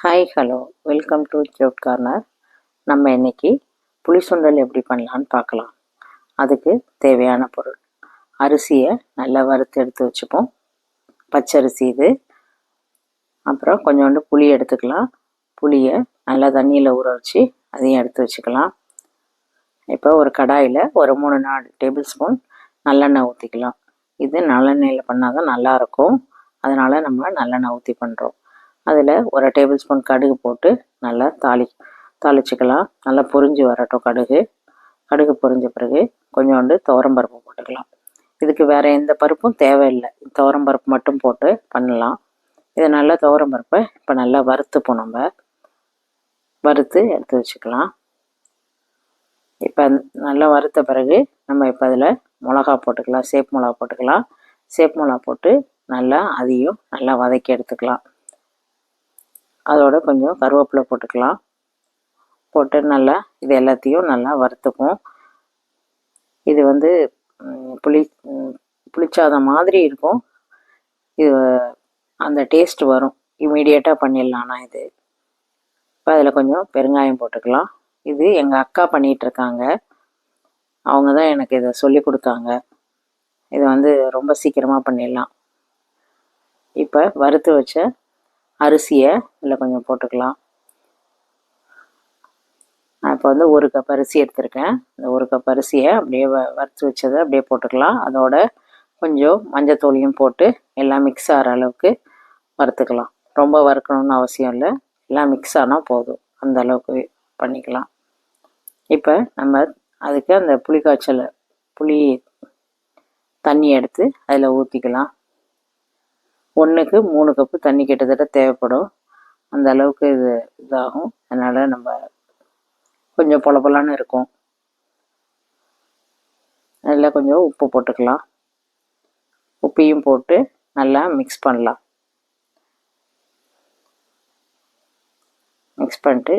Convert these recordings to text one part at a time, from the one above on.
Hi hello welcome to Zord corner. நம்ம இன்னைக்கு புளி சுண்டல் எப்படி பண்ணலான்னு பார்க்கலாம். அதுக்கு தேவையான பொருள்: அரிசியை நல்லா வறுத்து எடுத்து வச்சுப்போம், பச்சரிசி இது. அப்புறம் கொஞ்சோண்டு புளி எடுத்துக்கலாம். புளியை நல்லா தண்ணியில் ஊற வச்சு அதையும் எடுத்து வச்சுக்கலாம். இப்போ ஒரு கடாயில் ஒரு 3-4 டேபிள் ஸ்பூன் நல்லெண்ணெய் ஊற்றிக்கலாம். இது நல்லெண்ணெயில் பண்ணால் தான் நல்லாயிருக்கும், அதனால் நம்ம நல்லெண்ணெய் ஊற்றி பண்ணுறோம். அதில் ஒரு டேபிள் ஸ்பூன் கடுகு போட்டு நல்லா தாளிச்சிக்கலாம். நல்லா பொரிஞ்சு வரட்டும் கடுகு பொரிஞ்ச பிறகு கொஞ்சோண்டு துவரம்பருப்பு போட்டுக்கலாம். இதுக்கு வேறு எந்த பருப்பும் தேவையில்லை, துவரம்பருப்பு மட்டும் போட்டு பண்ணலாம். இதை நல்லா துவரம்பருப்பை இப்போ நல்லா வறுத்துப்போம். நம்ம வறுத்து எடுத்து வச்சுக்கலாம். இப்போ நல்லா வறுத்த பிறகு நம்ம இப்போ அதில் மிளகா போட்டுக்கலாம். சேப் மிளகா போட்டுக்கலாம். சேப் மிளகா போட்டு நல்லா அதையும் நல்லா வதக்கி எடுத்துக்கலாம். அதோட கொஞ்சம் கருவேப்பிலை போட்டுக்கலாம். போட்டு நல்லா இது எல்லாத்தையும் நல்லா வறுத்துப்போம். இது புளிச்சாதம் மாதிரி இருக்கும். இது அந்த டேஸ்ட் வரும், இமீடியட்டாக பண்ணிடலாம்னா இது. இப்போ அதில் கொஞ்சம் பெருங்காயம் போட்டுக்கலாம். இது எங்கள் அக்கா பண்ணிகிட்ருக்காங்க, அவங்க தான் எனக்கு இதை சொல்லி கொடுத்தாங்க. இது ரொம்ப சீக்கிரமாக பண்ணிடலாம். இப்போ வறுத்து வச்ச அரிசியை இதில் கொஞ்சம் போட்டுக்கலாம். நான் இப்போ 1 கப் அரிசி எடுத்திருக்கேன். இந்த 1 கப் அரிசியை அப்படியே வறுத்து வச்சதை அப்படியே போட்டுக்கலாம். அதோட கொஞ்சம் மஞ்சத்தூளையும் போட்டு எல்லாம் மிக்ஸ் ஆகிற அளவுக்கு வறுத்துக்கலாம். ரொம்ப வறுக்கணும்னு அவசியம் இல்லை, எல்லாம் மிக்ஸ் ஆனால் போதும், அந்த அளவுக்கு பண்ணிக்கலாம். இப்போ நம்ம அதுக்கு அந்த புளி தண்ணி எடுத்து அதில் ஊற்றிக்கலாம். 1க்கு 3 கப்பு தண்ணி கிட்டத்தட்ட தேவைப்படும், அந்த அளவுக்கு இதாகும். அதனால் நம்ம கொஞ்சம் பொலன்னு இருக்கும். அதில் கொஞ்சம் உப்பு போட்டுக்கலாம். உப்பையும் போட்டு நல்லா மிக்ஸ் பண்ணலாம். மிக்ஸ் பண்ணிட்டு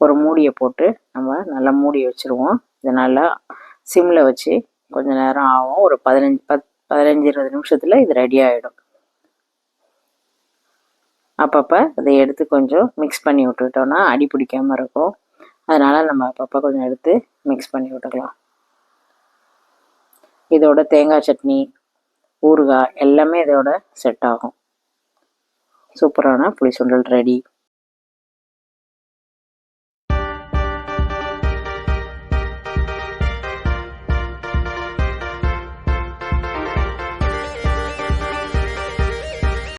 ஒரு மூடியை போட்டு நம்ம நல்லா மூடி வச்சுருவோம். இது நல்லா சிம்மில் வச்சு கொஞ்சம் நேரம் ஆகும். ஒரு 15-20 நிமிஷத்தில் இது ரெடி ஆகிடும். அப்பப்போ அதை எடுத்து கொஞ்சம் மிக்ஸ் பண்ணி விட்டுக்கிட்டோன்னா அடி பிடிக்காமல் இருக்கும். அதனால் நம்ம அப்பப்போ கொஞ்சம் எடுத்து மிக்ஸ் பண்ணி விட்டுக்கலாம். இதோட தேங்காய் சட்னி, ஊறுகாய் எல்லாமே இதோட செட் ஆகும். சூப்பரான புளி சுண்டல் ரெடி.